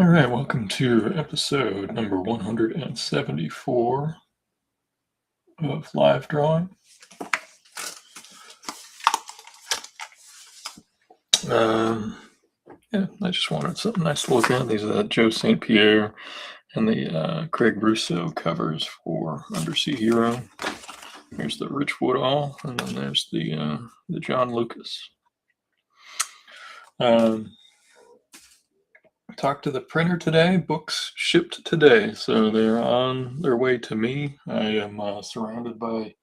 All right, welcome to episode number 174 of Live Drawing. Um, I just wanted something nice to look at. These are the Joe St. Pierre and the Craig Russo covers for Undersea Hero. There's the Rich Woodall, and then there's the John Lucas. Talked to the printer today. Books shipped today, so they're on their way to me. I am surrounded by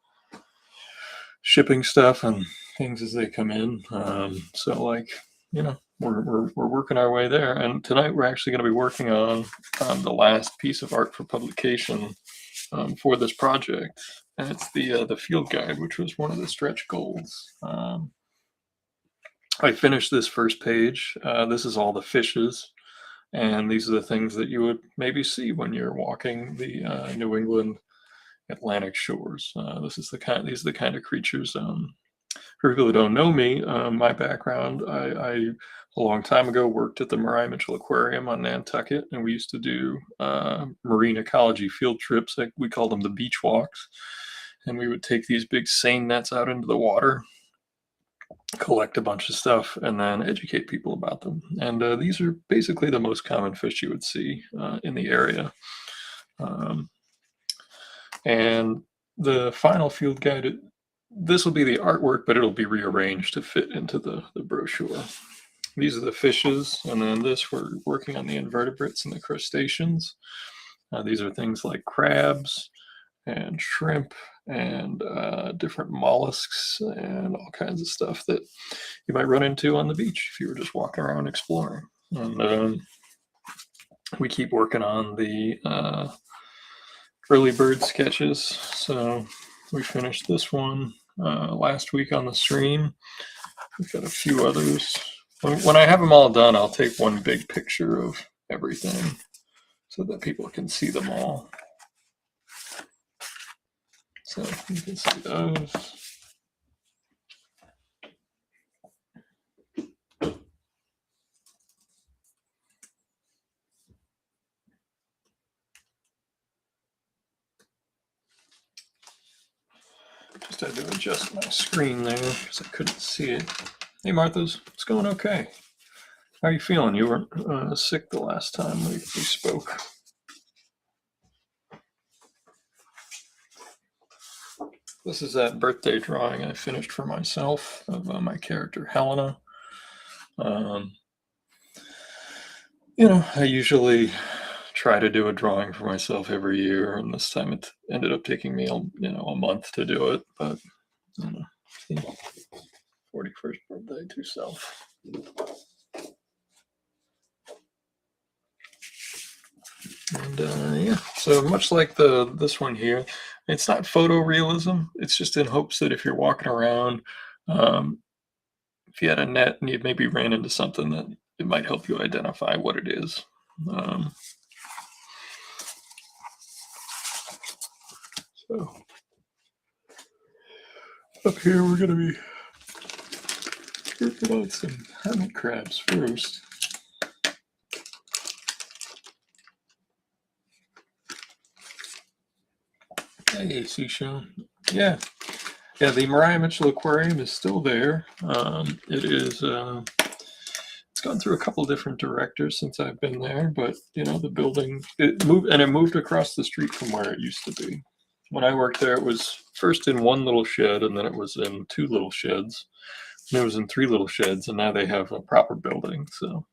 shipping stuff and things as they come in. We're working our way there. And tonight we're actually going to be working on the last piece of art for publication for this project, and it's the field guide, which was one of the stretch goals. I finished this first page. This is all the fishes. And these are the things that you would maybe see when you're walking the New England Atlantic shores. These are the kind of creatures. For people who don't know me, my background, I a long time ago worked at the Mariah Mitchell Aquarium on Nantucket, and we used to do marine ecology field trips. We called them the beach walks, and we would take these big seine nets out into the water, collect a bunch of stuff, and then educate people about them. And these are basically the most common fish you would see in the area. And the final field guide, this will be the artwork, but it'll be rearranged to fit into the brochure. These are the fishes, and then we're working on the invertebrates and the crustaceans. These are things like crabs and shrimp and different mollusks and all kinds of stuff that you might run into on the beach if you were just walking around exploring. And we keep working on the early bird sketches. So we finished this one last week on the stream. We've got a few others. When I have them all done, I'll take one big picture of everything so that people can see them all. So you can see those. Just had to adjust my screen there because I couldn't see it. Hey, Martha's, it's going okay. How are you feeling? You weren't sick the last time we spoke. This is that birthday drawing I finished for myself of my character Helena. I usually try to do a drawing for myself every year, and this time it ended up taking me a month to do it. But 41st birthday to self. And so much like this one here, it's not photorealism. It's just in hopes that if you're walking around, if you had a net and you maybe ran into something, that it might help you identify what it is. So up here we're going to be working on some hermit crabs first. Hey, Seashell. Yeah, the Mariah Mitchell Aquarium is still there. It's gone through a couple different directors since I've been there, but the building it moved across the street from where it used to be. When I worked there, it was first in one little shed, and then it was in two little sheds, and it was in three little sheds, and now they have a proper building. So.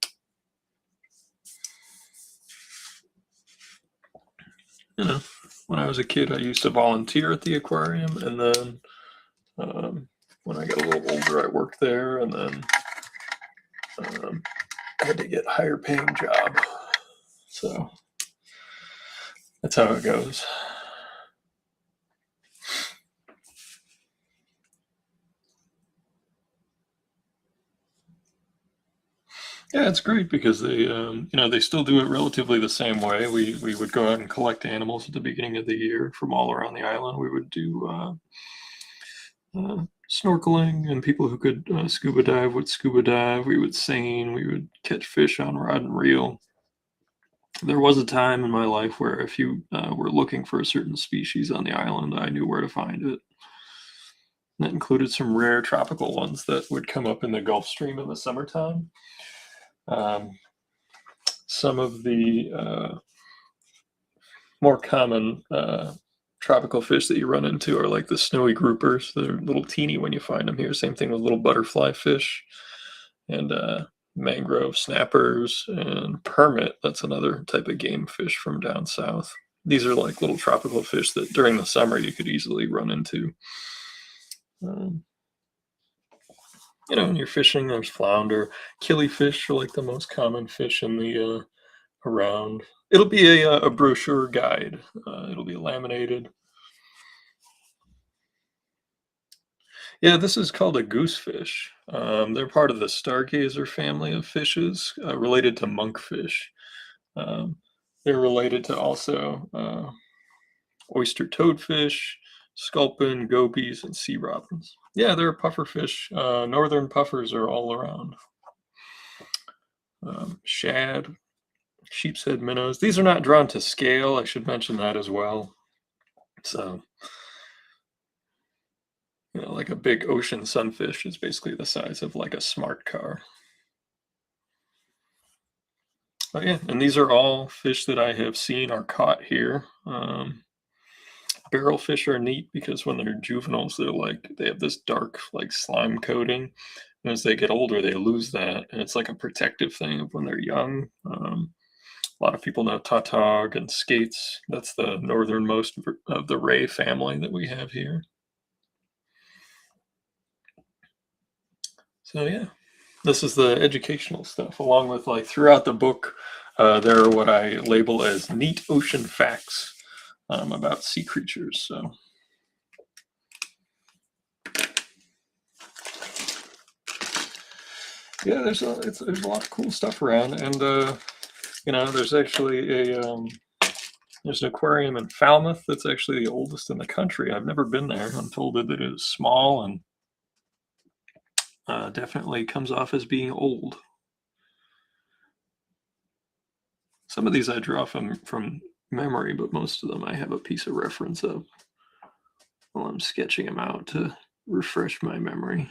When I was a kid, I used to volunteer at the aquarium, and then when I got a little older, I worked there, and then I had to get a higher paying job. So that's how it goes. Yeah, it's great because they still do it relatively the same way. We would go out and collect animals at the beginning of the year from all around the island. We would do snorkeling, and people who could scuba dive would scuba dive. We would seine. We would catch fish on rod and reel. There was a time in my life where if you were looking for a certain species on the island, I knew where to find it. That included some rare tropical ones that would come up in the Gulf Stream in the summertime. Um, some of the more common tropical fish that you run into are like the snowy groupers. They're little teeny when you find them here. Same thing with little butterfly fish and mangrove snappers and permit. That's another type of game fish from down south. These are like little tropical fish that during the summer you could easily run into. Um, when you're fishing, there's flounder, killifish are like the most common fish in the around. It'll be a brochure guide. It'll be laminated. Yeah, this is called a goosefish. They're part of the stargazer family of fishes, related to monkfish. Um, they're related to also oyster toadfish, sculpin, gobies, and sea robins. Yeah, they're a puffer fish. Northern puffers are all around. Shad, sheepshead minnows. These are not drawn to scale. I should mention that as well. So, like a big ocean sunfish is basically the size of like a smart car. Oh yeah, and these are all fish that I have seen are caught here. Barrel fish are neat because when they're juveniles, they have this dark like slime coating, and as they get older, they lose that, and it's like a protective thing of when they're young. A lot of people know tautog and skates. That's the northernmost of the ray family that we have here. So yeah, this is the educational stuff, along with like throughout the book, there are what I label as neat ocean facts about sea creatures. So yeah, there's a lot of cool stuff around, and there's actually there's an aquarium in Falmouth that's actually the oldest in the country. I've never been there. I'm told that it is small and definitely comes off as being old. Some of these I draw from memory, but most of them I have a piece of reference of while I'm sketching them out to refresh my memory.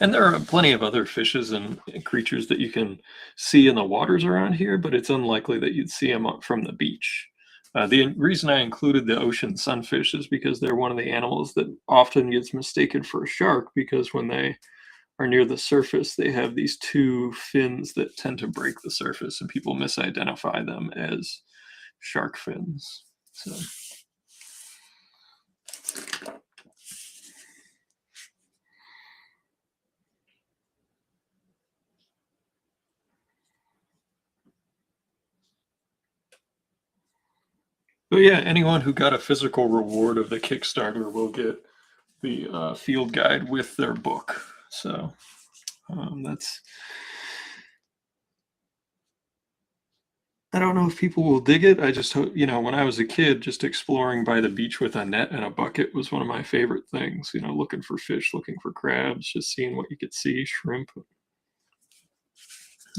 And there are plenty of other fishes and creatures that you can see in the waters around here, but it's unlikely that you'd see them up from the beach. The reason I included the ocean sunfish is because they're one of the animals that often gets mistaken for a shark because when they are near the surface, they have these two fins that tend to break the surface, and people misidentify them as shark fins. So. But yeah, anyone who got a physical reward of the Kickstarter will get the field guide with their book. So that's. I don't know if people will dig it. I just hope, when I was a kid, just exploring by the beach with a net and a bucket was one of my favorite things. Looking for fish, looking for crabs, just seeing what you could see, shrimp.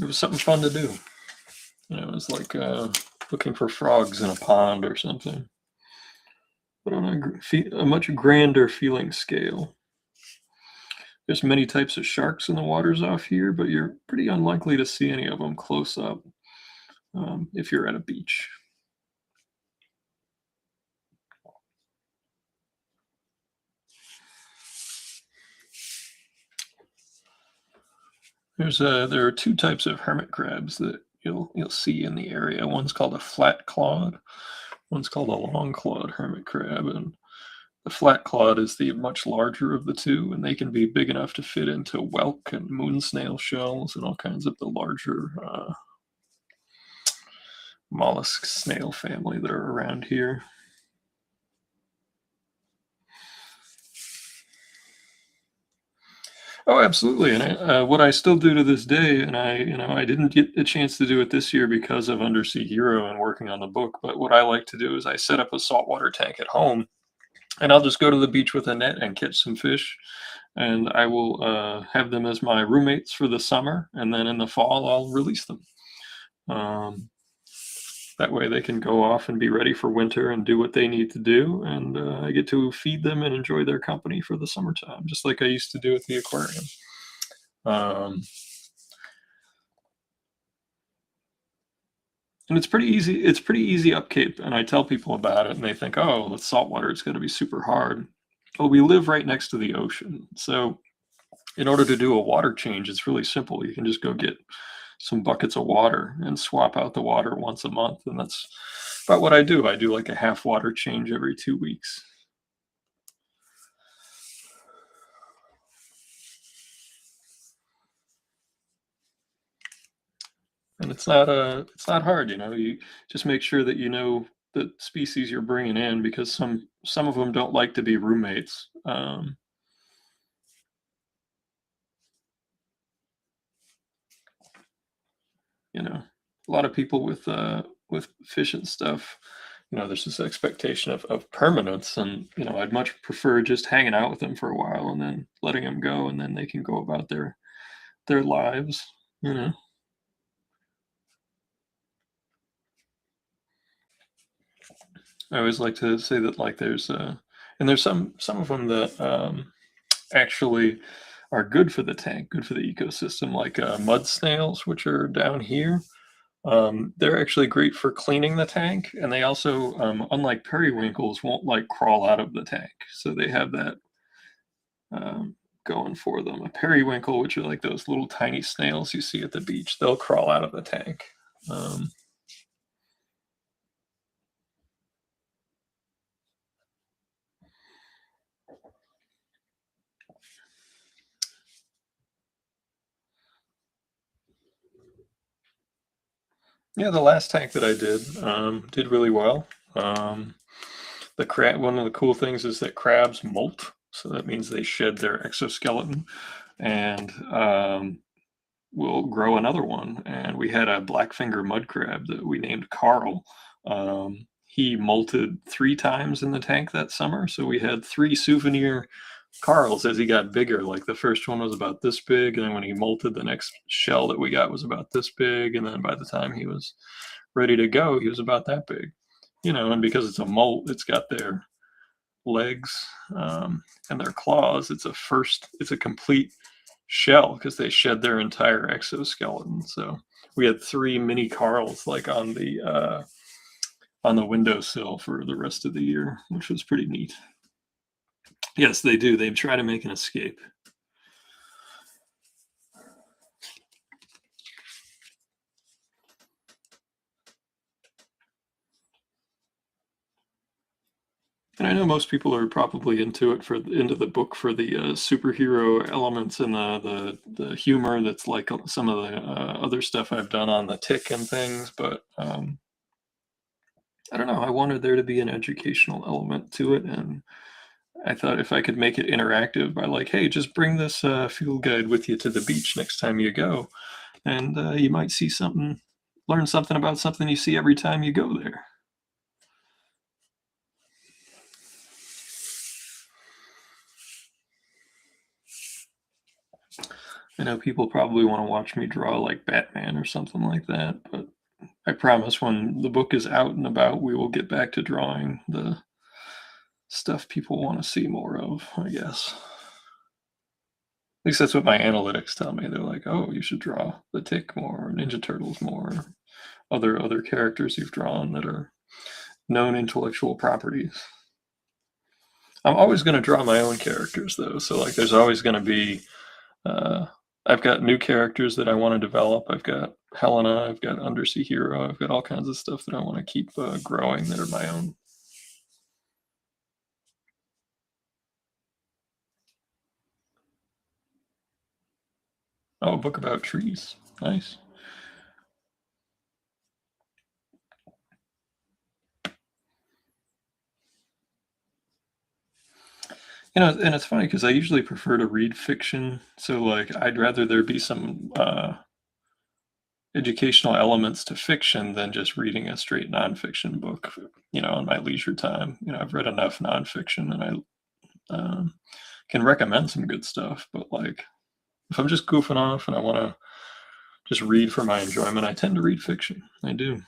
It was something fun to do. It was like looking for frogs in a pond or something, but on a much grander feeling scale. There's many types of sharks in the waters off here, but you're pretty unlikely to see any of them close up if you're at a beach. There are two types of hermit crabs that you'll see in the area. One's called a flat clawed, one's called a long clawed hermit crab, and the flat clawed is the much larger of the two, and they can be big enough to fit into whelk and moon snail shells and all kinds of the larger mollusk snail family that are around here. Oh, absolutely. And what I still do to this day, and I didn't get a chance to do it this year because of Undersea Hero and working on the book. But what I like to do is I set up a saltwater tank at home, and I'll just go to the beach with a net and catch some fish. and I will have them as my roommates for the summer, and then in the fall I'll release them. Um, that way they can go off and be ready for winter and do what they need to do, and I get to feed them and enjoy their company for the summertime, just like I used to do at the aquarium. Um, and it's pretty easy. It's pretty easy upkeep, and I tell people about it, and they think, "Oh, with saltwater, it's going to be super hard." Well, we live right next to the ocean, so in order to do a water change, it's really simple. You can just go get some buckets of water and swap out the water once a month, and that's about what I do. I do like a half water change every 2 weeks. And it's not hard, you know. You just make sure that you know the species you're bringing in, because some of them don't like to be roommates. You know, a lot of people with fish and stuff, you know, there's this expectation of permanence, and you know, I'd much prefer just hanging out with them for a while and then letting them go, and then they can go about their lives. You know, I always like to say that, like, and there's some of them that actually are good for the tank, good for the ecosystem, like mud snails, which are down here. They're actually great for cleaning the tank, and they also, unlike periwinkles, won't like crawl out of the tank. So they have that going for them. A periwinkle, which are like those little tiny snails you see at the beach, they'll crawl out of the tank. Um, yeah, the last tank that I did really well. Um, the crab. One of the cool things is that crabs molt, so that means they shed their exoskeleton, and we'll grow another one. And we had a blackfinger mud crab that we named Carl. He molted 3 times in the tank that summer, so we had 3 souvenir Carls as he got bigger. Like the first one was about this big, and then when he molted, the next shell that we got was about this big, and then by the time he was ready to go, he was about that big. You know, and because it's a molt, it's got their legs and their claws. It's a complete shell because they shed their entire exoskeleton. So we had 3 mini Carls like on the windowsill for the rest of the year, which was pretty neat. Yes, they do. They try to make an escape. And I know most people are probably into the book for the superhero elements and the humor that's like some of the other stuff I've done on the tick and things. But I don't know. I wanted there to be an educational element to it, and I thought if I could make it interactive by like, hey, just bring this field guide with you to the beach next time you go, and you might see something, learn something about something you see every time you go there. I know people probably want to watch me draw like Batman or something like that, but I promise when the book is out and about, we will get back to drawing the stuff people want to see more of, I guess. At least that's what my analytics tell me. They're like, "Oh, you should draw the Tick more, Ninja Turtles more, other characters you've drawn that are known intellectual properties." I'm always going to draw my own characters though, so like, there's always going to be. Uh, I've got new characters that I want to develop. I've got Helena. I've got Undersea Hero. I've got all kinds of stuff that I want to keep growing that are my own. Oh, a book about trees. Nice. You know, and it's funny because I usually prefer to read fiction. So, like, I'd rather there be some educational elements to fiction than just reading a straight nonfiction book, you know, on my leisure time. You know, I've read enough nonfiction, and I can recommend some good stuff, but like if I'm just goofing off and I want to just read for my enjoyment, I tend to read fiction. I do.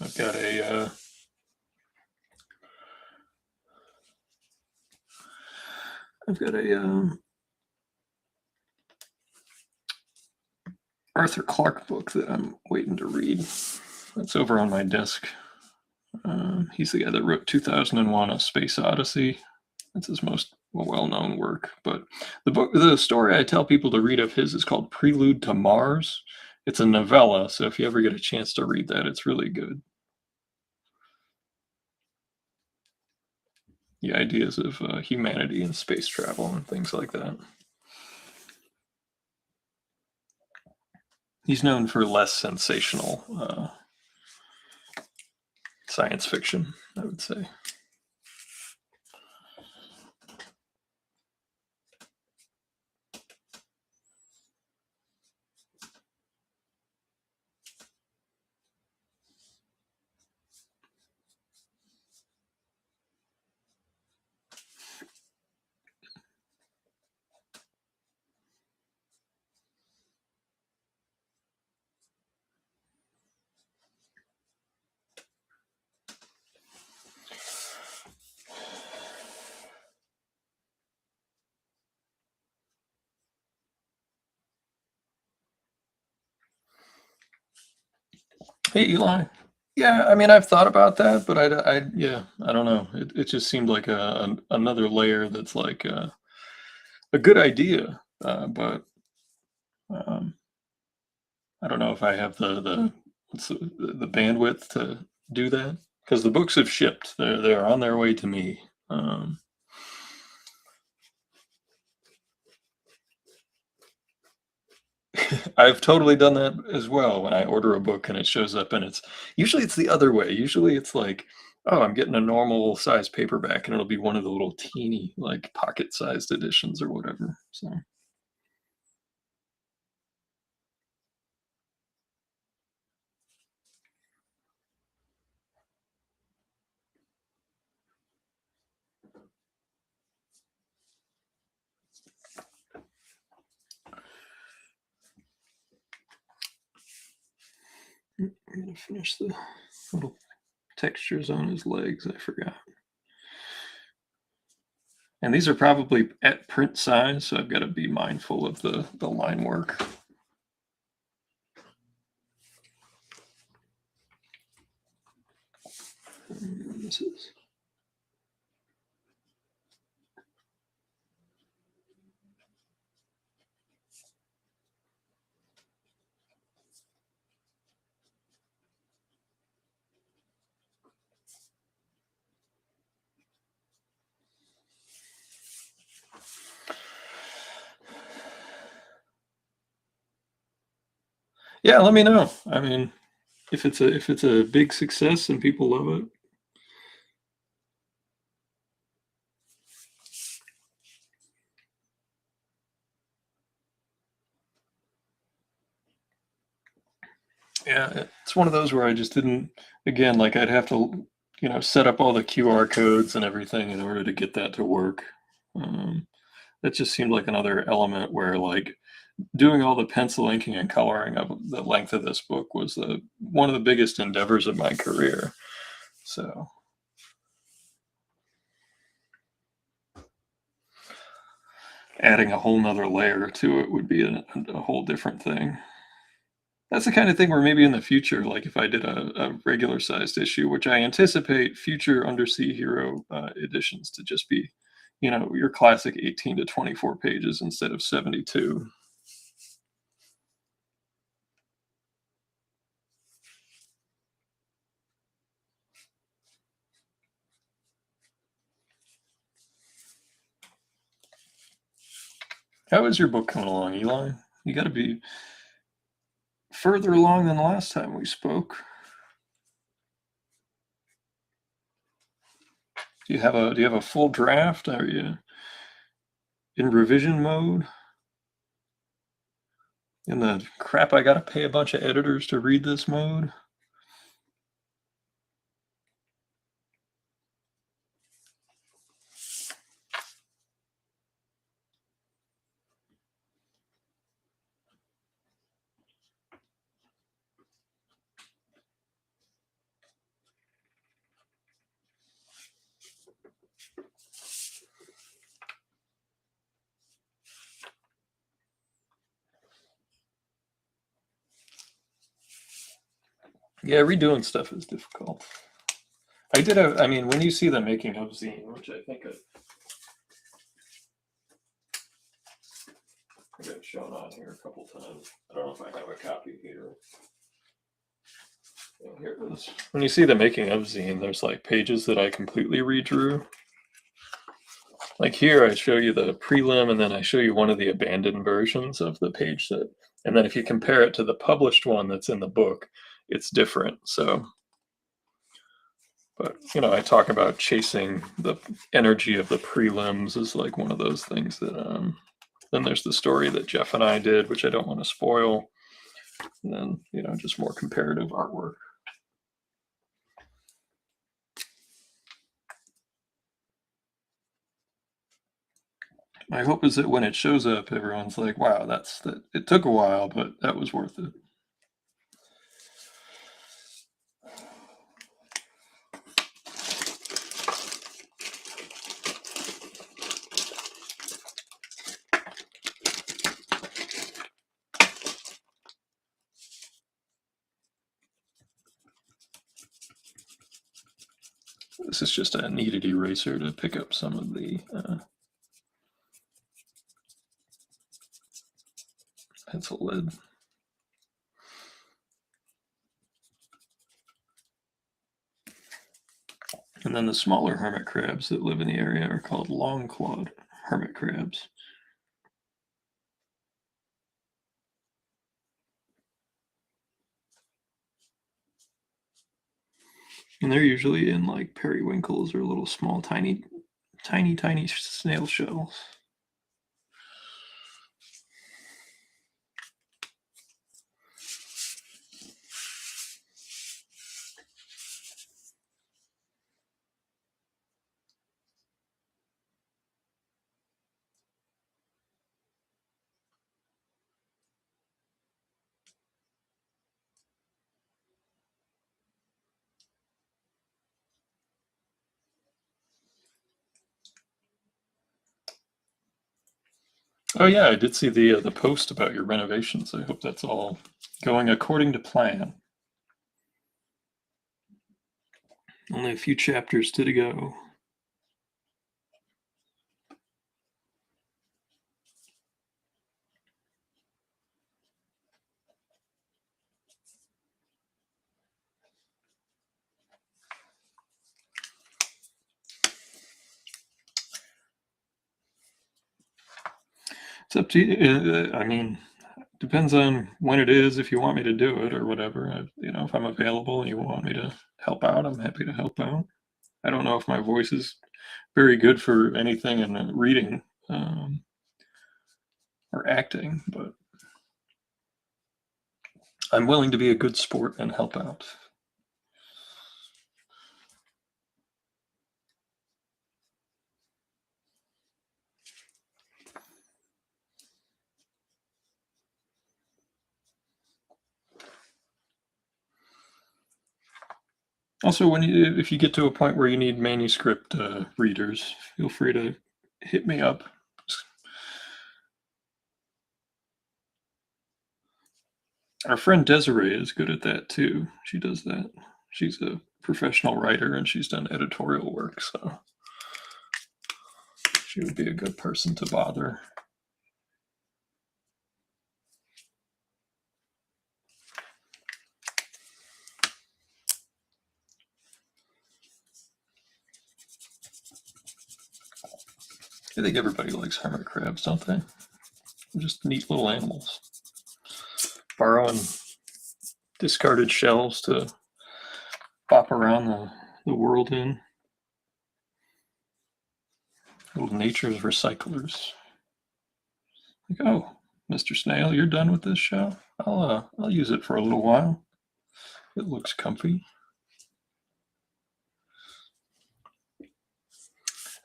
I've got a I've got a Arthur Clarke book that I'm waiting to read. That's over on my desk. He's the guy that wrote 2001: A Space Odyssey. That's his most well-known work. But the story I tell people to read of his is called Prelude to Mars. It's a novella, so if you ever get a chance to read that, it's really good. The ideas of humanity and space travel and things like that. He's known for less sensational science fiction, I would say. Hey, Eli. Yeah, I mean, I've thought about that, but yeah, I don't know. It just seemed like another layer that's like a good idea, but um, I don't know if I have the bandwidth to do that because the books have shipped. They're on their way to me. I've totally done that as well when I order a book and it shows up and it's usually it's the other way. Usually it's like, oh, I'm getting a normal size paperback and it'll be one of the little teeny like pocket sized editions or whatever. So I'm gonna finish the little textures on his legs. I forgot. And these are probably at print size, so I've got to be mindful of the line work. This is yeah. Let me know. I mean, if it's a big success and people love it, yeah, it's one of those where I just didn't. Again, like I'd have to, set up all the QR codes and everything in order to get that to work. Um, that just seemed like another element where like doing all the pencil inking and coloring of the length of this book was one of the biggest endeavors of my career. So adding a whole nother layer to it would be a whole different thing. That's the kind of thing where maybe in the future, like if I did a regular sized issue, which I anticipate future Undersea Hero editions to just be, your classic 18 to 24 pages instead of 72. How is your book coming along, Eli? You got to be further along than the last time we spoke. Do you have a full draft? Are you in revision mode? And the crap, I gotta pay a bunch of editors to read this mode. Yeah, redoing stuff is difficult. I mean, when you see the making of Zine, which I think I got shown on here a couple times. I don't know if I have a copy here. Yeah, here it is. When you see the making of Zine, there's like pages that I completely redrew. Like here, I show you the prelim, and then I show you one of the abandoned versions of the page set. And then if you compare it to the published one that's in the book, it's different. So, but I talk about chasing the energy of the prelims is like one of those things that. Then there's the story that Jeff and I did, which I don't want to spoil. And then just more comparative artwork. My hope is that when it shows up, everyone's like, wow, it took a while, but that was worth it. This is just a kneaded eraser to pick up some of the pencil lead. And then the smaller hermit crabs that live in the area are called long-clawed hermit crabs. And they're usually in like periwinkles or little small, tiny snail shells. Oh yeah, I did see the post about your renovations. I hope that's all going according to plan. Only a few chapters to go. It's up to you. I mean, depends on when it is. If you want me to do it or whatever, if I'm available and you want me to help out, I'm happy to help out. I don't know if my voice is very good for anything in reading or acting, but I'm willing to be a good sport and help out. Also, if you get to a point where you need manuscript readers, feel free to hit me up. Our friend Desiree is good at that too. She does that. She's a professional writer and she's done editorial work, so she would be a good person to bother. I think everybody likes hermit crabs, don't they? They're just neat little animals. Borrowing discarded shells to bop around the world in. Little nature's recyclers. Like, oh, Mr. Snail, you're done with this show? I'll use it for a little while. It looks comfy.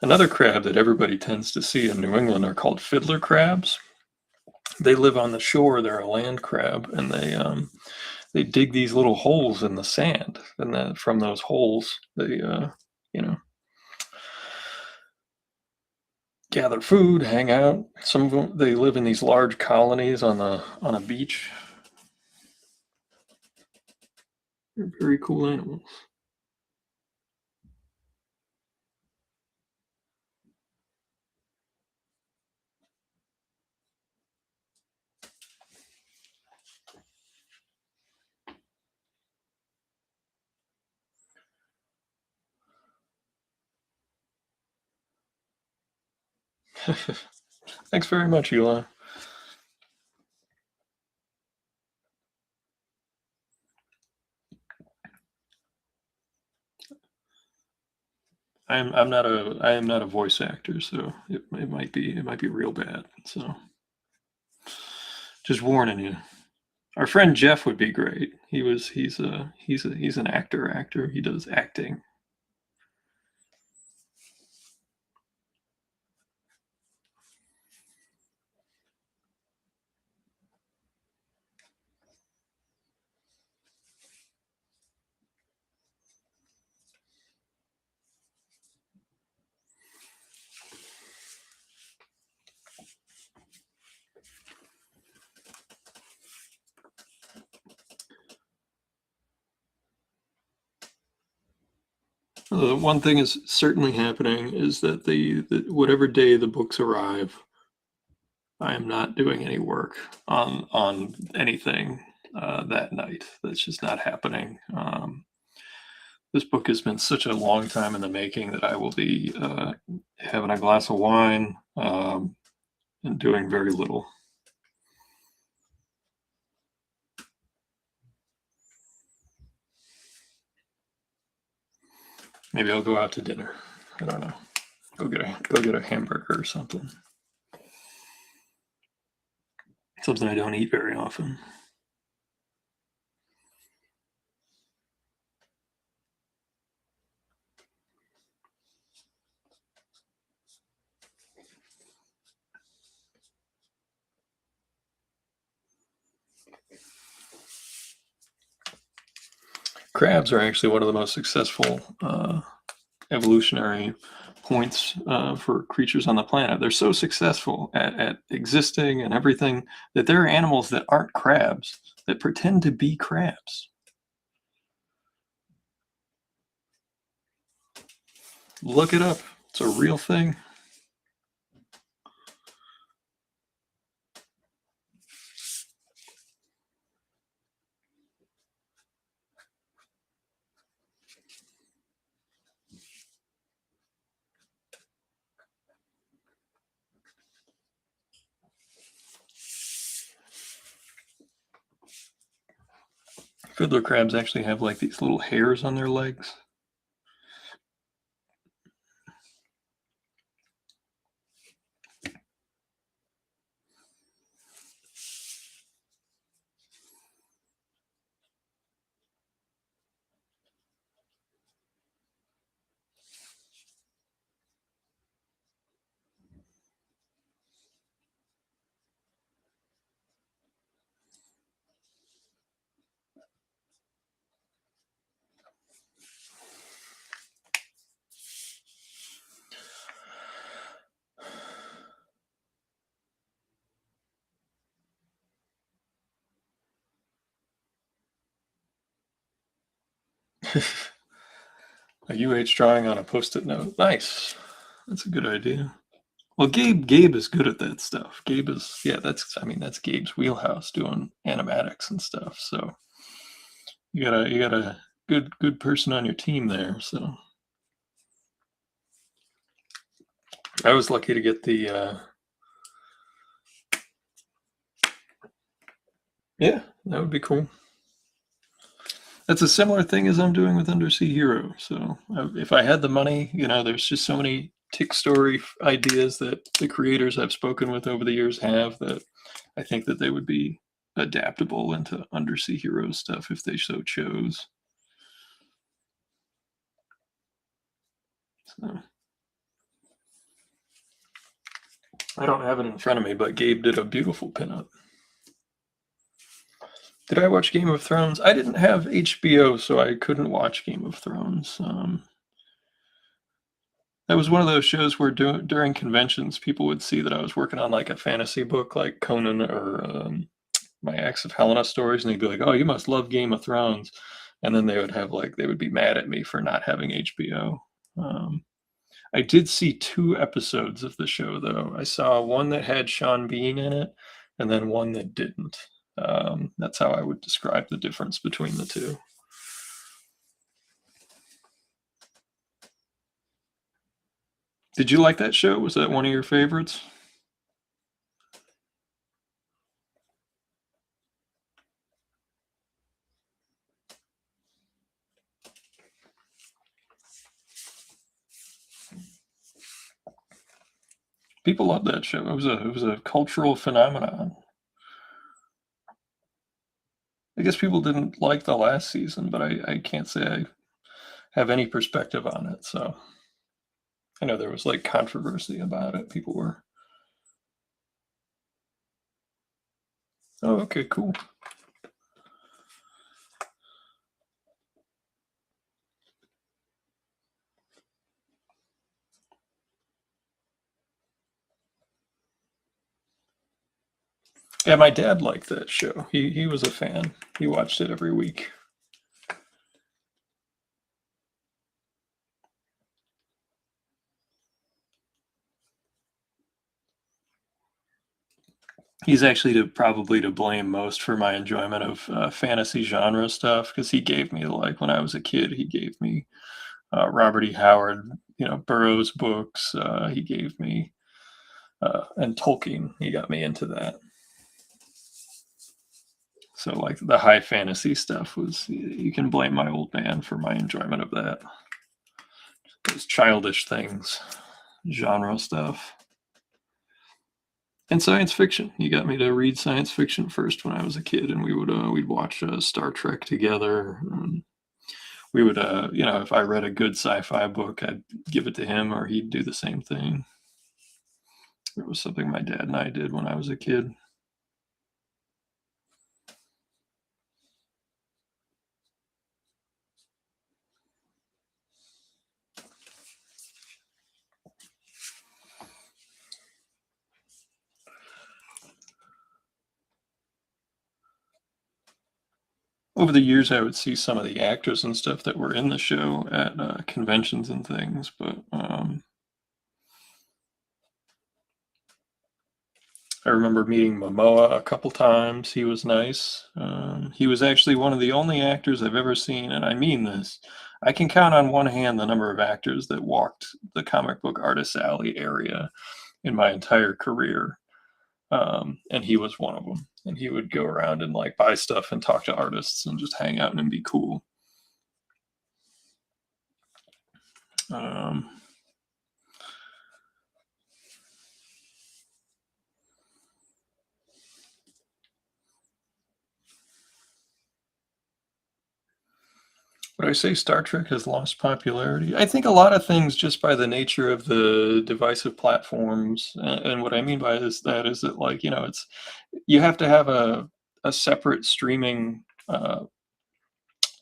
Another crab that everybody tends to see in New England are called fiddler crabs. They live on the shore. They're a land crab, and they dig these little holes in the sand, and then from those holes they you know gather food, hang out. Some of them they live in these large colonies on a beach. They're very cool animals. Thanks very much, Eli. I am not a voice actor, so it might be real bad. So just warning you. Our friend Jeff would be great. He's an actor. He does acting. One thing is certainly happening is that the whatever day the books arrive, I am not doing any work on anything that night. That's just not happening. This book has been such a long time in the making that I will be having a glass of wine and doing very little. Maybe I'll go out to dinner. I don't know. Go get a hamburger or something. Something I don't eat very often. Crabs are actually one of the most successful evolutionary points for creatures on the planet. They're so successful at existing and everything that there are animals that aren't crabs that pretend to be crabs. Look it up. It's a real thing. Fiddler crabs actually have like these little hairs on their legs. A UH drawing on a post-it note. Nice. That's a good idea. Well, Gabe is good at that stuff. Gabe is that's Gabe's wheelhouse doing animatics and stuff. So you got a good person on your team there. So I was lucky to get the yeah, that would be cool. That's a similar thing as I'm doing with Undersea Heroes. So if I had the money, there's just so many tick story ideas that the creators I've spoken with over the years have that I think that they would be adaptable into Undersea Heroes stuff if they so chose. So I don't have it in front of me, but Gabe did a beautiful pinup. Did I watch Game of Thrones? I didn't have HBO, so I couldn't watch Game of Thrones. That was one of those shows where during conventions, people would see that I was working on like a fantasy book, like Conan or my Acts of Helena stories, and they'd be like, "Oh, you must love Game of Thrones," and then they would have like they would be mad at me for not having HBO. Um, I did see 2 episodes of the show though. I saw one that had Sean Bean in it, and then one that didn't. That's how I would describe the difference between the two. Did you like that show? Was that one of your favorites? People loved that show. It was a cultural phenomenon. I guess people didn't like the last season, but I can't say I have any perspective on it. So I know there was like controversy about it. People were, oh, okay, cool. Yeah, my dad liked that show. He was a fan. He watched it every week. He's actually probably to blame most for my enjoyment of fantasy genre stuff because he gave me like when I was a kid, he gave me Robert E. Howard, Burroughs books. He gave me and Tolkien. He got me into that. So like the high fantasy stuff was you can blame my old man for my enjoyment of that. Those childish things, genre stuff. And science fiction. You got me to read science fiction first when I was a kid, and we'd watch Star Trek together. We would, if I read a good sci-fi book, I'd give it to him, or he'd do the same thing. It was something my dad and I did when I was a kid. Over the years, I would see some of the actors and stuff that were in the show at conventions and things, but I remember meeting Momoa a couple times. He was nice. He was actually one of the only actors I've ever seen, and I mean this. I can count on one hand the number of actors that walked the comic book artist alley area in my entire career, and he was one of them. And he would go around and like buy stuff and talk to artists and just hang out and be cool. Um, Would I say Star Trek has lost popularity? I think a lot of things just by the nature of the divisive platforms. And what I mean by is that like, it's you have to have a separate streaming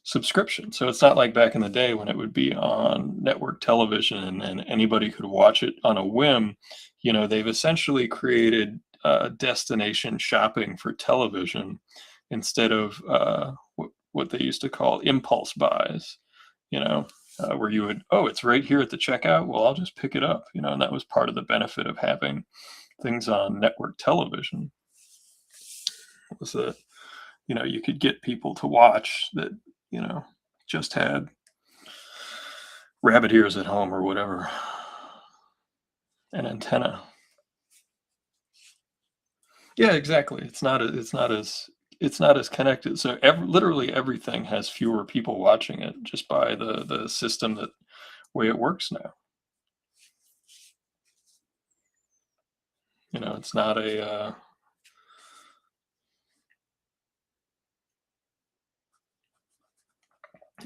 subscription. So it's not like back in the day when it would be on network television and anybody could watch it on a whim. They've essentially created destination shopping for television instead of what they used to call impulse buys, where you would, oh, it's right here at the checkout. Well, I'll just pick it up, and that was part of the benefit of having things on network television was that, you could get people to watch that, you know, just had rabbit ears at home or whatever, an antenna. Yeah, exactly. It's not as connected. So literally everything has fewer people watching it just by the system that way it works now. It's not a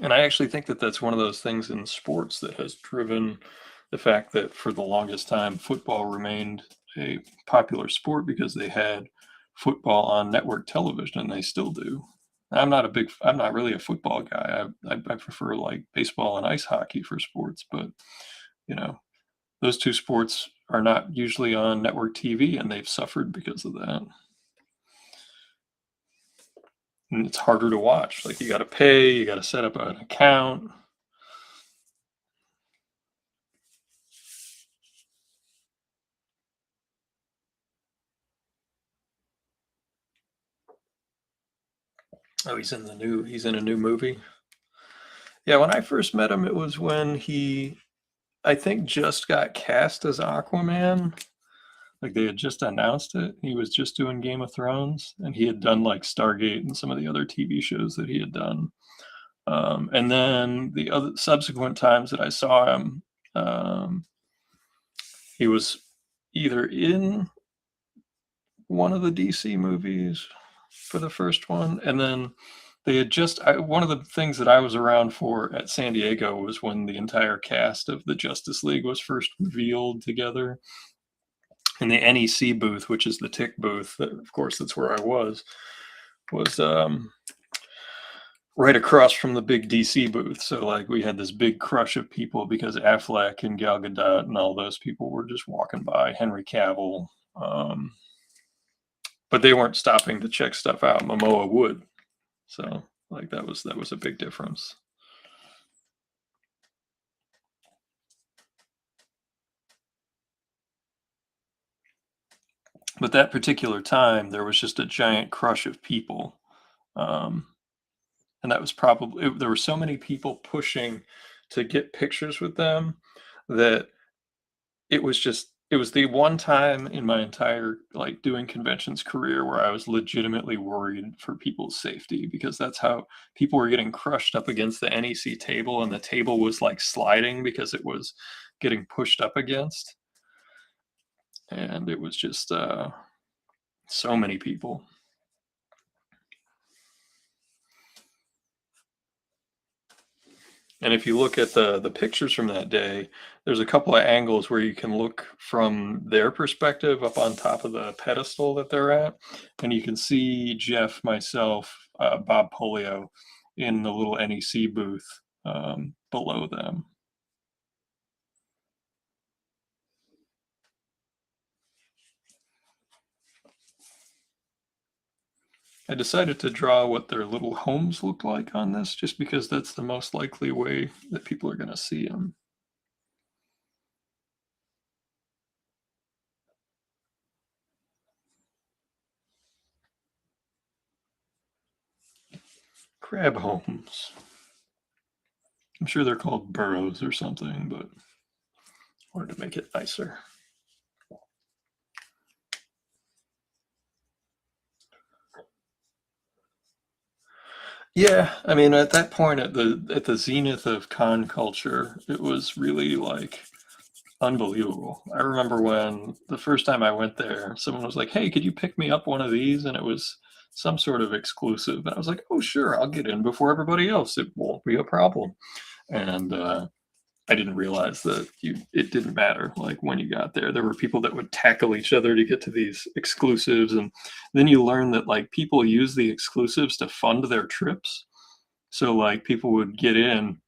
And I actually think that that's one of those things in sports that has driven the fact that for the longest time, football remained a popular sport because they had football on network television, and they still do. I'm not really a football guy. I prefer like baseball and ice hockey for sports, but you know, those two sports are not usually on network TV, and they've suffered because of that. And it's harder to watch. Like you got to pay, you got to set up an account. Oh, he's in a new movie. Yeah, when I first met him, it was when I think, just got cast as Aquaman. Like they had just announced it. He was just doing Game of Thrones, and he had done like Stargate and some of the other TV shows that he had done. And then the other subsequent times that I saw him, um, he was either in one of the DC movies for the first one, and then they had one of the things that I was around for at San Diego was when the entire cast of the Justice League was first revealed together in the NEC booth, which is the Tick booth. Of course, that's where I was right across from the big DC booth. So like we had this big crush of people because Affleck and Gal Gadot and all those people were just walking by. Henry Cavill. But they weren't stopping to check stuff out. Momoa would. So like that was a big difference. But that particular time, there was just a giant crush of people, um, and that was probably there were so many people pushing to get pictures with them that it was the one time in my entire like doing conventions career where I was legitimately worried for people's safety because that's how people were getting crushed up against the NEC table, and the table was like sliding because it was getting pushed up against, and it was just so many people. And if you look at the pictures from that day, there's a couple of angles where you can look from their perspective up on top of the pedestal that they're at, and you can see Jeff, myself, Bob Polio in the little NEC booth below them. I decided to draw what their little homes look like on this, just because that's the most likely way that people are going to see them. Crab homes. I'm sure they're called burrows or something, but I wanted to make it nicer. Yeah, I mean, at that point, at the zenith of con culture, it was really like unbelievable. I remember when the first time I went there, someone was like, "Hey, could you pick me up one of these?" And it was some sort of exclusive, and I was like, "Oh, sure, I'll get in before everybody else. It won't be a problem." And I didn't realize that it didn't matter like when you got there. There were people that would tackle each other to get to these exclusives, and then you learn that like people use the exclusives to fund their trips. So like people would get in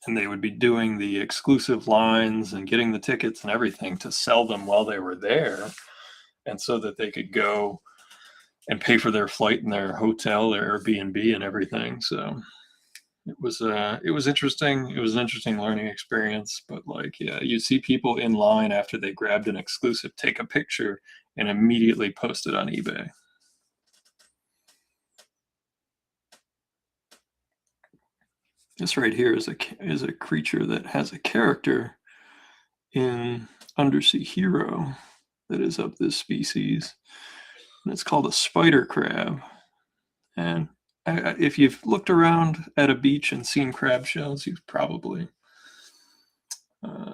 and they would be doing the exclusive lines and getting the tickets and everything to sell them while they were there, and so that they could go and pay for their flight and their hotel, their Airbnb and everything. So it was interesting. It was an interesting learning experience. But like, yeah, you see people in line after they grabbed an exclusive, take a picture, and immediately post it on eBay. This right here is a creature that has a character in Undersea Hero that is of this species, and it's called a spider crab. And if you've looked around at a beach and seen crab shells, you've probably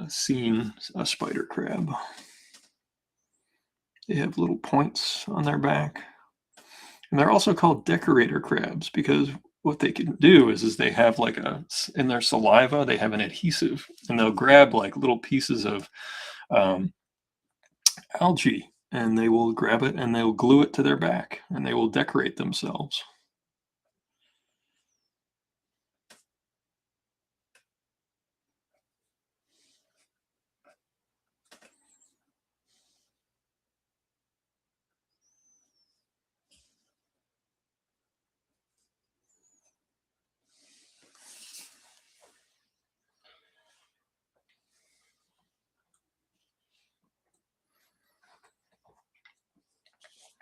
seen a spider crab. They have little points on their back. And they're also called decorator crabs because what they can do is they have like in their saliva, they have an adhesive, and they'll grab like little pieces of um, algae, and they will grab it and they'll glue it to their back, and they will decorate themselves.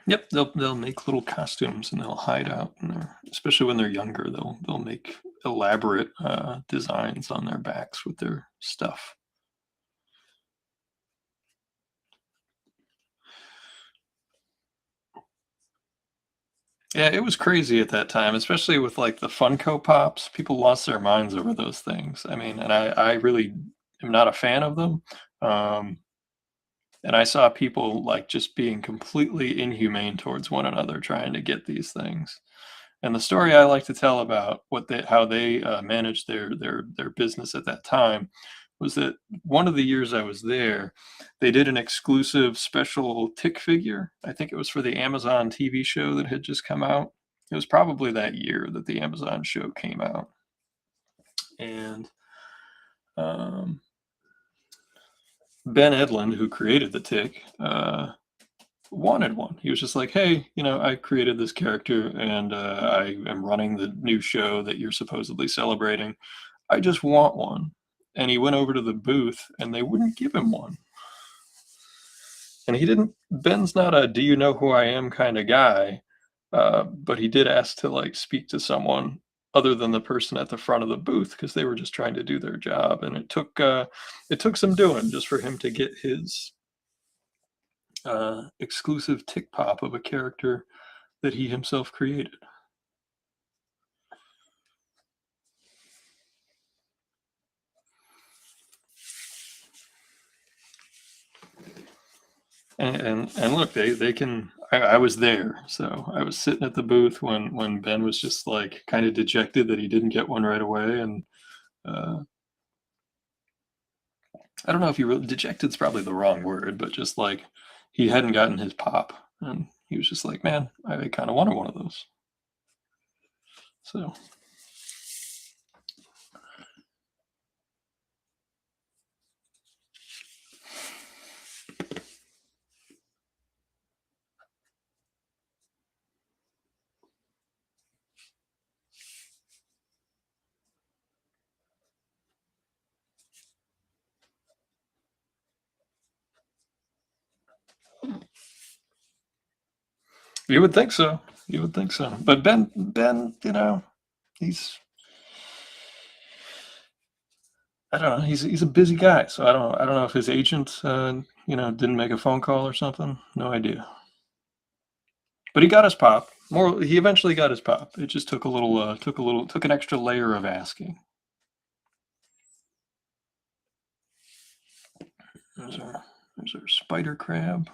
Yep, they'll make little costumes and they'll hide out, and especially when they're younger, they'll make elaborate designs on their backs with their stuff. Yeah, it was crazy at that time, especially with like the Funko Pops. People lost their minds over those things. I mean, and I really am not a fan of them. Um, and I saw people like just being completely inhumane towards one another trying to get these things. And the story I like to tell about how they managed their business at that time was that one of the years I was there, they did an exclusive special tick figure. I think it was for the Amazon TV show that had just come out. It was probably that year that the Amazon show came out, and um, Ben Edlund, who created the tick, wanted one. He was just like, "Hey, I created this character, and I am running the new show that you're supposedly celebrating. I just want one." And he went over to the booth, and they wouldn't give him one. And he didn't. Ben's not a "Do you know who I am" kind of guy, but he did ask to like speak to someone other than the person at the front of the booth because they were just trying to do their job, and it took some doing just for him to get his exclusive tick pop of a character that he himself created. And look, they can. I was there, so I was sitting at the booth when Ben was just like kind of dejected that he didn't get one right away, and uh, I don't know if he really dejected's probably the wrong word, but just like he hadn't gotten his pop, and he was just like, "Man, I kind of wanted one of those." So you would think so. You would think so. But Ben, he's I don't know. He's a busy guy, so I don't know if his agent didn't make a phone call or something. No idea. But he got his pop. He eventually got his pop. It just took an extra layer of asking. There's our spider crab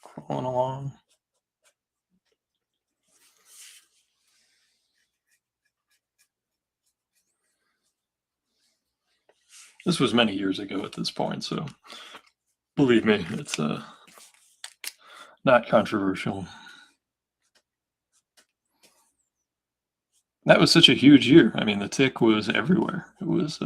crawling along. This was many years ago at this point, so believe me, it's not controversial. That was such a huge year. I mean, the tick was everywhere. It was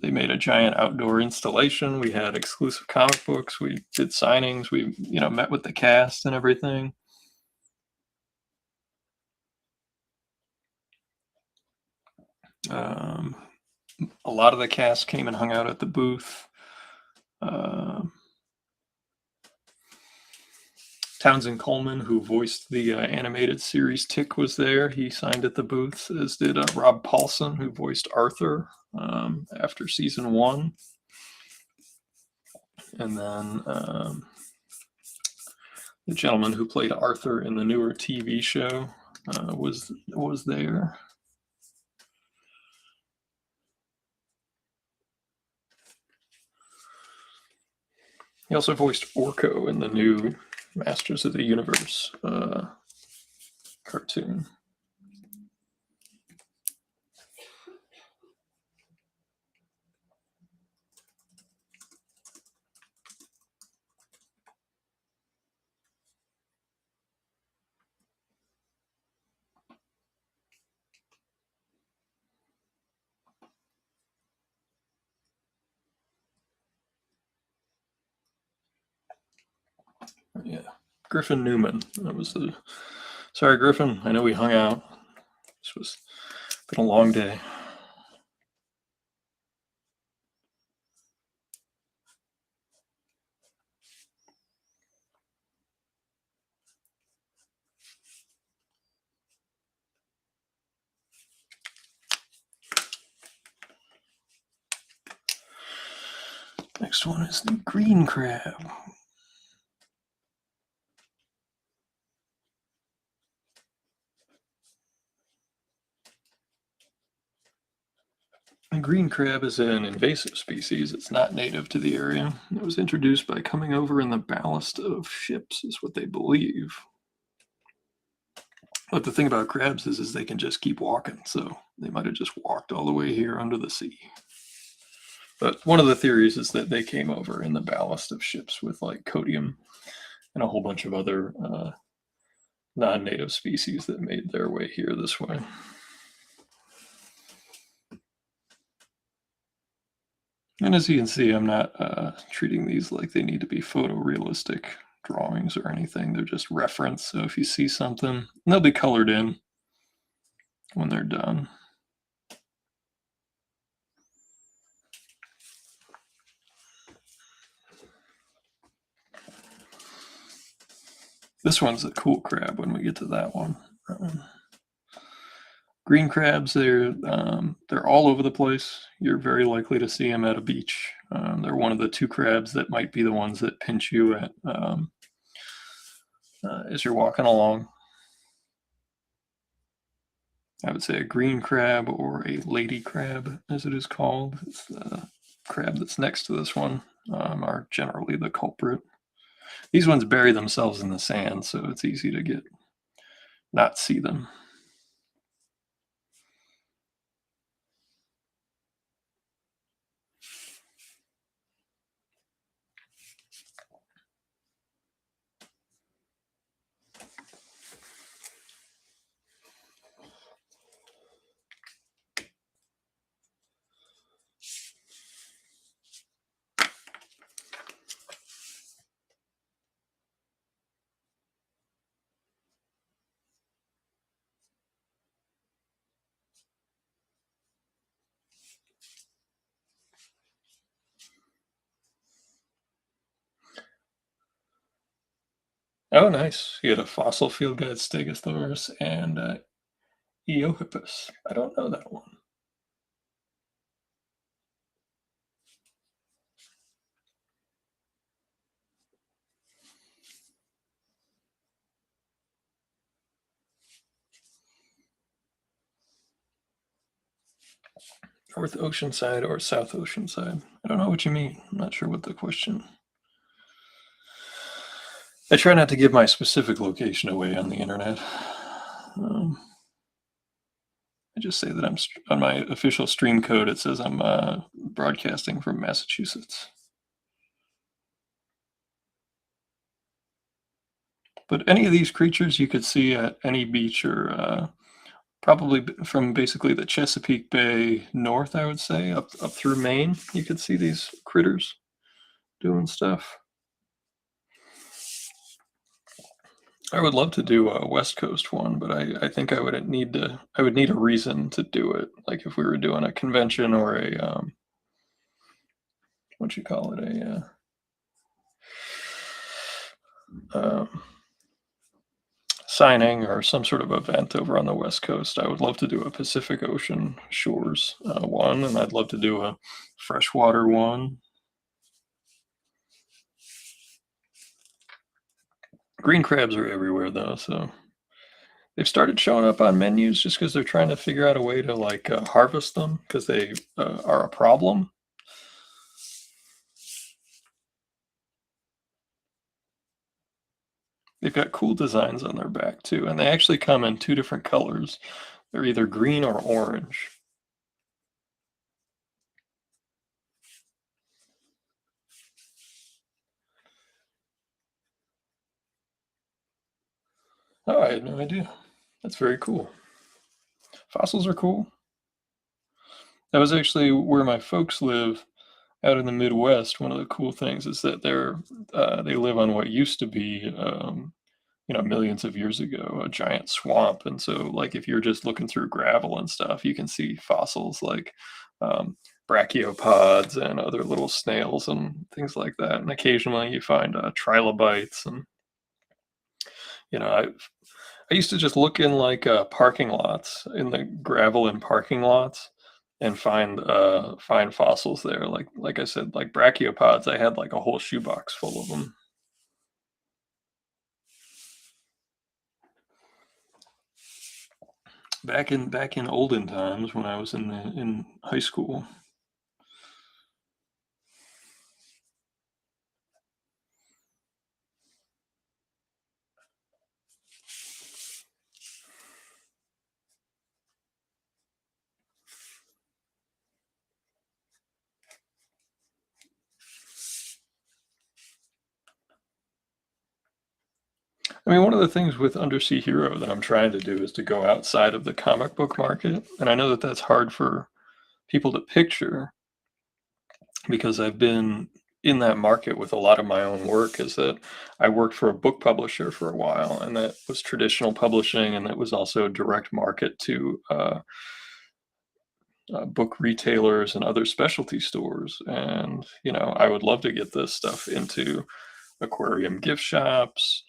they made a giant outdoor installation. We had exclusive comic books. We did signings. We met with the cast and everything. Um, a lot of the cast came and hung out at the booth. Um Townsend Coleman, who voiced the animated series Tick, was there. He signed at the booth, as did Rob Paulson, who voiced Arthur after season one. And then the gentleman who played Arthur in the newer TV show was there. He also voiced Orko in the new Masters of the Universe cartoon. Yeah, Griffin Newman. That was the. Sorry, Griffin. I know we hung out. This was been a long day. Next one is the green crab. The green crab is an invasive species. It's not native to the area. It was introduced by coming over in the ballast of ships, is what they believe. But the thing about crabs is they can just keep walking, so they might have just walked all the way here under the sea. But one of the theories is that they came over in the ballast of ships with like codium and a whole bunch of other non-native species that made their way here this way. And as you can see, I'm not treating these like they need to be photorealistic drawings or anything. They're just reference. So if you see something, they'll be colored in when they're done. This one's a cool crab when we get to that one. Green crabs, they're all over the place. You're very likely to see them at a beach. They're one of the two crabs that might be the ones that pinch you at as you're walking along. I would say a green crab or a lady crab, as it is called. It's the crab that's next to this one are generally the culprit. These ones bury themselves in the sand, so it's easy to not see them. Oh, nice. You had a fossil field guide Stegosaurus and Eohippus. I don't know that one. North Oceanside or South Oceanside? I don't know what you mean. I'm not sure what the question. I try not to give my specific location away on the internet. I just say that I'm on my official stream code. It says I'm broadcasting from Massachusetts. But any of these creatures you could see at any beach or probably from basically the Chesapeake Bay north, I would say, up through Maine. You could see these critters doing stuff. I would love to do a West Coast one, but I think I would need a reason to do it. Like if we were doing a convention or a what you call it, a signing or some sort of event over on the West Coast. I would love to do a Pacific Ocean shores one, and I'd love to do a freshwater one. Green crabs are everywhere though, so they've started showing up on menus just because they're trying to figure out a way to like harvest them because they are a problem. They've got cool designs on their back too, and they actually come in two different colors. They're either green or orange. Oh, I had no idea. That's very cool. Fossils are cool. That was actually where my folks live out in the Midwest. One of the cool things is that they live on what used to be millions of years ago, a giant swamp. And so, like, if you're just looking through gravel and stuff, you can see fossils like um, brachiopods and other little snails and things like that. And occasionally you find trilobites. And, I used to just look in like parking lots, in the gravel in parking lots, and find fossils there. Like I said, like brachiopods, I had like a whole shoebox full of them. Back in olden times when I was in high school. I mean, one of the things with Undersea Hero that I'm trying to do is to go outside of the comic book market, and I know that that's hard for people to picture because I've been in that market with a lot of my own work. Is that I worked for a book publisher for a while, and that was traditional publishing, and that was also direct market to book retailers and other specialty stores. And I would love to get this stuff into aquarium gift shops,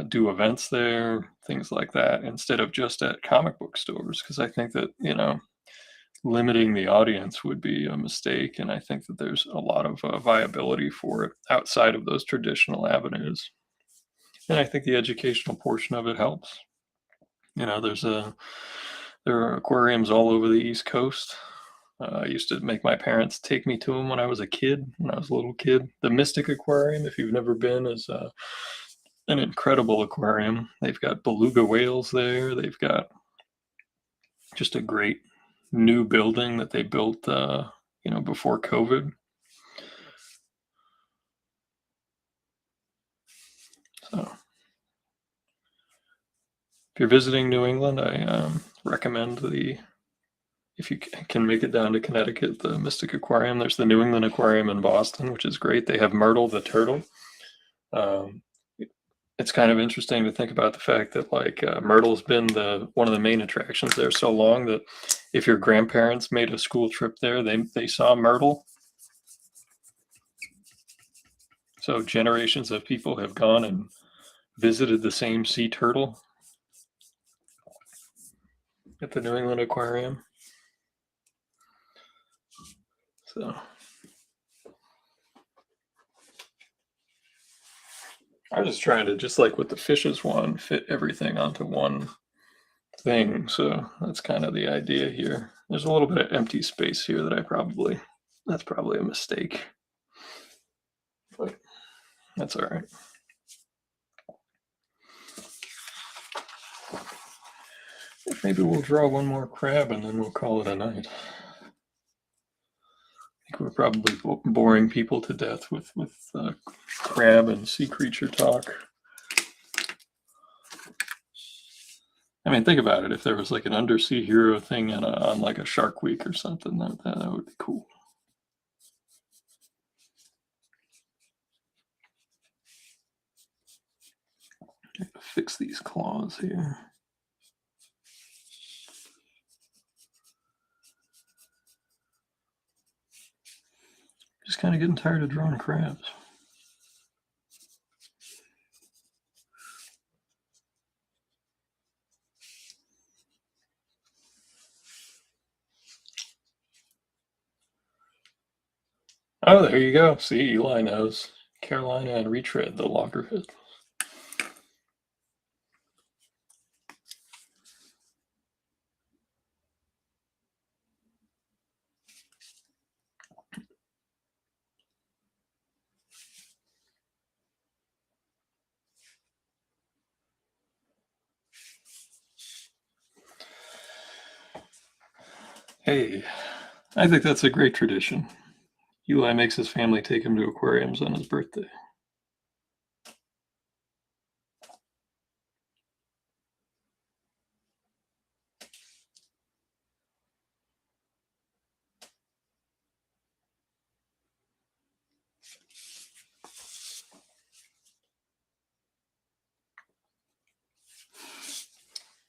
do events there, things like that, instead of just at comic book stores. Because I think that, limiting the audience would be a mistake. And I think that there's a lot of viability for it outside of those traditional avenues. And I think the educational portion of it helps. There are aquariums all over the East Coast. I used to make my parents take me to them when I was a kid, when I was a little kid. The Mystic Aquarium, if you've never been, is an incredible aquarium. They've got beluga whales there. They've got just a great new building that they built, before COVID. So if you're visiting New England, I recommend if you can make it down to Connecticut, the Mystic Aquarium. There's the New England Aquarium in Boston, which is great. They have Myrtle the turtle. Um, it's kind of interesting to think about the fact that like Myrtle's been the one of the main attractions there so long that if your grandparents made a school trip there, they saw Myrtle. So generations of people have gone and visited the same sea turtle at the New England Aquarium. So I was just trying to, just like with the fishes one, fit everything onto one thing. So that's kind of the idea here. There's a little bit of empty space here that's probably a mistake, but that's all right. Maybe we'll draw one more crab and then we'll call it a night. I think we're probably boring people to death with crab and sea creature talk. I mean, think about it. If there was like an undersea hero thing on like a Shark Week or something, that would be cool. Fix these claws here. Just kind of getting tired of drawing crabs. Oh, there you go. See, Eli knows. Carolina and retread the loggerhead. Hey, I think that's a great tradition. Eli makes his family take him to aquariums on his birthday.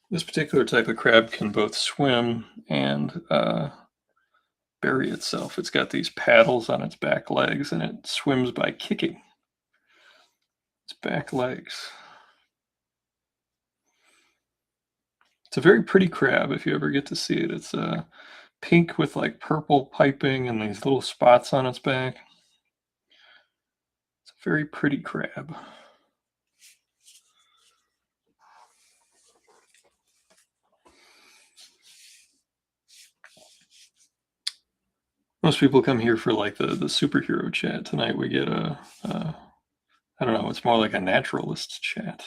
This particular type of crab can both swim and bury itself. It's got these paddles on its back legs and it swims by kicking its back legs. It's a very pretty crab if you ever get to see it. It's pink with like purple piping and these little spots on its back. It's a very pretty crab. Most people come here for like the superhero chat. Tonight we get a I don't know, it's more like a naturalist chat.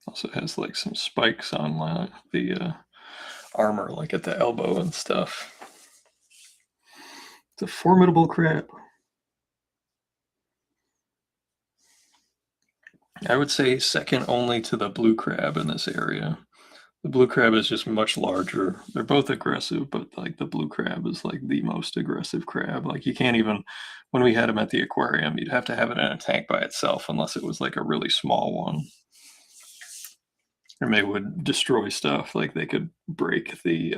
Also has like some spikes on the armor, like at the elbow and stuff. It's a formidable crab. I would say second only to the blue crab in this area. The blue crab is just much larger. They're both aggressive, but like the blue crab is like the most aggressive crab. Like you can't even, when we had them at the aquarium, you'd have to have it in a tank by itself unless it was like a really small one. And they would destroy stuff. Like they could break the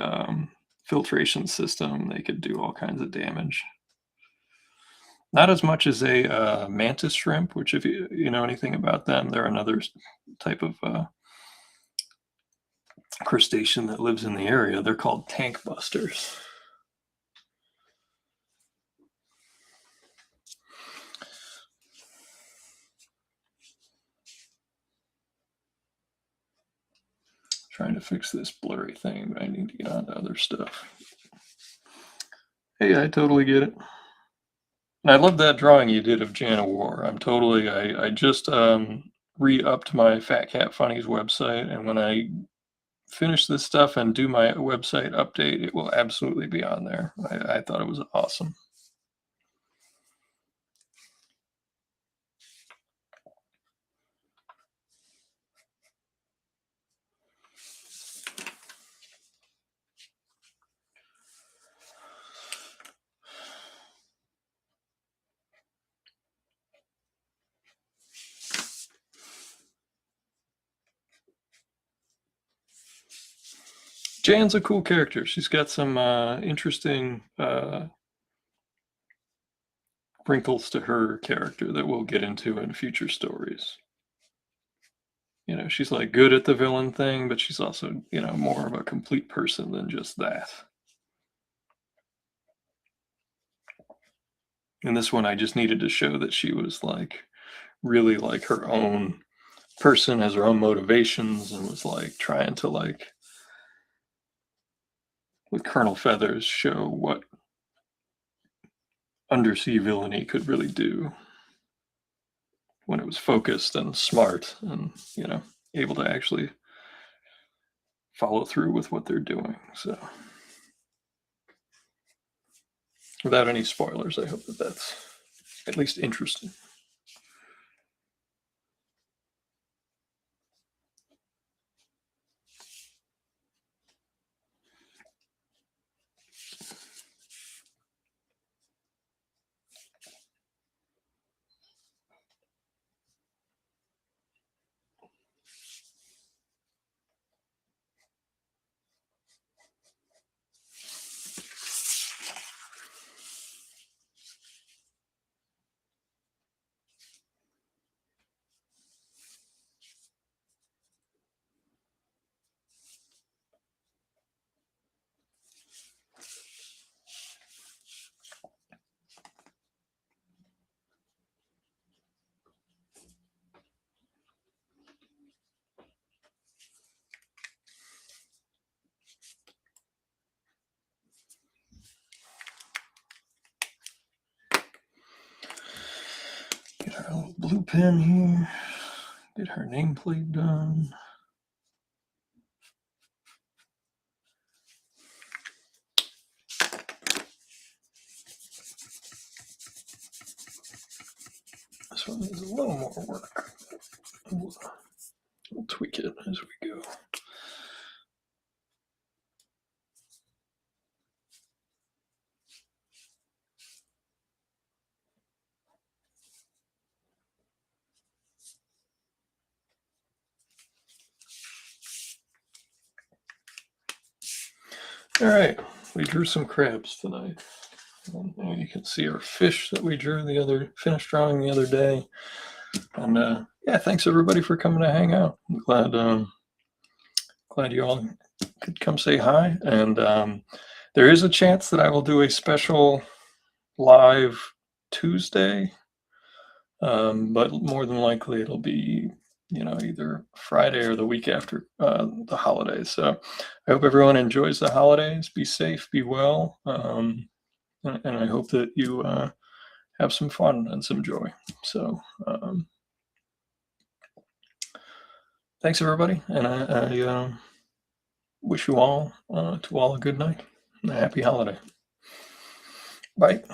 filtration system. They could do all kinds of damage. Not as much as a mantis shrimp, which if you know anything about them, they're another type of crustacean that lives in the area. They're called tank busters. Trying to fix this blurry thing, but I need to get on to other stuff. Hey, I totally get it. And I love that drawing you did of Jana War. I just re-upped my Fat Cat Funnies website, and when I finish this stuff and do my website update, it will absolutely be on there. I thought it was awesome. Jan's a cool character. She's got some interesting wrinkles to her character that we'll get into in future stories. You know, she's like good at the villain thing, but she's also, you know, more of a complete person than just that. In this one, I just needed to show that she was like really like her own person, has her own motivations, and was like trying to like with Colonel Feathers show what undersea villainy could really do when it was focused and smart and, you know, able to actually follow through with what they're doing. So, without any spoilers, I hope that that's at least interesting. Get our little blue pen here. Get her nameplate done. This one needs a little more work. We'll tweak it as we go. All right, we drew some crabs tonight. And you can see our fish that we finished drawing the other day. And yeah, thanks everybody for coming to hang out. I'm glad you all could come say hi. And there is a chance that I will do a special live Tuesday, but more than likely it'll be either Friday or the week after the holidays. So I hope everyone enjoys the holidays. Be safe, be well, and I hope that you have some fun and some joy. So thanks everybody, and I wish you all a good night and a happy holiday. Bye.